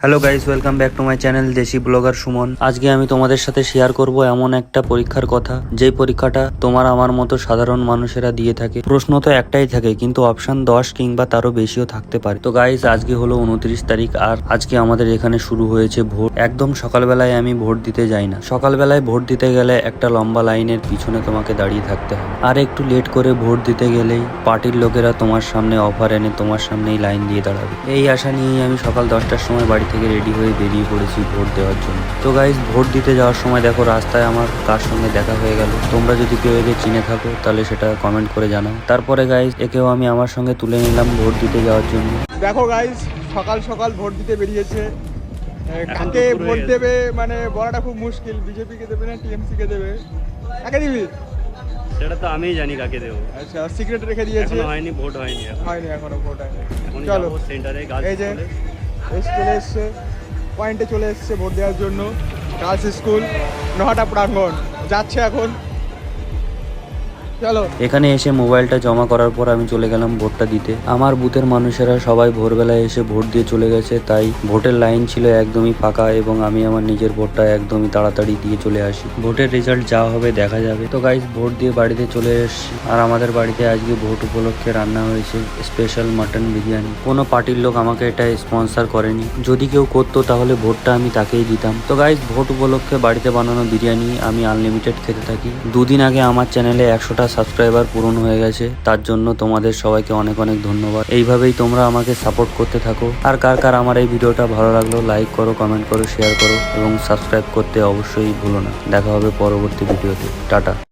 Hello guys, welcome back to my channel দেশি blogger Suman. আজকে আমি তোমাদের সাথে শেয়ার করব এমন একটা পরীক্ষার কথা, যেই পরীক্ষাটা তোমার আমার মতো সাধারণ মানুষেরা দিয়ে থাকে। প্রশ্ন তো একটাই থাকে, কিন্তু অপশন 10 কিংবা তারও বেশিও থাকতে পারে। তো গাইস, আজকে হলো 29 তারিখ, আর আজকে আমাদের এখানে শুরু হয়েছে ভোট। একদম সকালবেলায় আমি ভোট দিতে যাই না। সকালবেলায় ভোট দিতে গেলে একটা লম্বা লাইনের পিছনে তোমাকে দাঁড়িয়ে থাকতে হয়, আর একটু লেট করে ভোট দিতে গেলেই পার্টির লোকেরা তোমার সামনে অফার এনে তোমার সামনেই লাইন দিয়ে দাঁড়াবে। এই আশা নিয়েই আমি সকাল 10টার সময় বাড়ি থেকে রেডি হয়ে বেরিয়ে পড়েছি ভোট দেওয়ার জন্য। তো গাইস, ভোট দিতে যাওয়ার সময় দেখো রাস্তায় আমার কার সঙ্গে দেখা হয়ে গেল। তোমরা যদি কেউ একে চিনে থাকো তাহলে সেটা কমেন্ট করে জানাও। তারপরে গাইস, একেও আমি আমার সঙ্গে তুলে নিলাম ভোট দিতে যাওয়ার জন্য। দেখো গাইস, সকাল সকাল ভোট দিতে বেরিয়েছে। কাকে ভোট দেবে মানে বলাটা খুব মুশকিল। বিজেপি কে দেবে না টিএমসি কে দেবে? কাকে দিবি? সেটা তো আমিই জানি কাকে দেবো। আচ্ছা, সিক্রেট রেখে দিয়েছে। এখনো হয়নি, ভোট হয়নি হয়নি এখনো ভোট হয়নি। এখন চলো যাবো সেন্টারে গাছ এই যে চলে এসছে, পয়েন্টে চলে এসছে ভোট দেওয়ার জন্য। গার্লস স্কুল নহাটা প্রাঙ্গণ যাচ্ছে এখন। চলো এখানে এসে মোবাইলটা জমা করার পর আমি চলে গেলাম ভোটটা দিতে। আমার বুথের মানুষেরা সবাই ভোরবেলায় এসে ভোট দিয়ে চলে গেছে, তাই ভোটের লাইন ছিল একদমই ফাঁকা, এবং আমি আমার নিজের ভোটটা একদমই তাড়াতাড়ি দিয়ে চলে আসি। ভোটের রেজাল্ট যা হবে দেখা যাবে। তো গাইস, ভোট দিয়ে বাড়িতে চলে এসেছি, আর আমাদের বাড়িতে আজকে ভোট উপলক্ষে রান্না হয়েছে স্পেশাল মাটন বিরিয়ানি। কোনো পার্টির লোক আমাকে এটা স্পন্সর করেনি। যদি কেউ করতো তাহলে ভোটটা আমি তাকেই দিতাম। তো গাইস, ভোট উপলক্ষে বাড়িতে বানানো বিরিয়ানি আমি আনলিমিটেড খেতে থাকি। দুদিন আগে আমার চ্যানেলে 100টা সাবস্ক্রাইবার পূরণ হয়ে গেছে, তার জন্য তোমাদের সবাইকে অনেক অনেক ধন্যবাদ। এইভাবেই তোমরা আমাকে সাপোর্ট করতে থাকো। আর কার কার আমার এই ভিডিওটা ভালো লাগলো লাইক করো, কমেন্ট করো, শেয়ার করো এবং সাবস্ক্রাইব করতে অবশ্যই ভুলো না। দেখা হবে পরবর্তী ভিডিওতে। টাটা।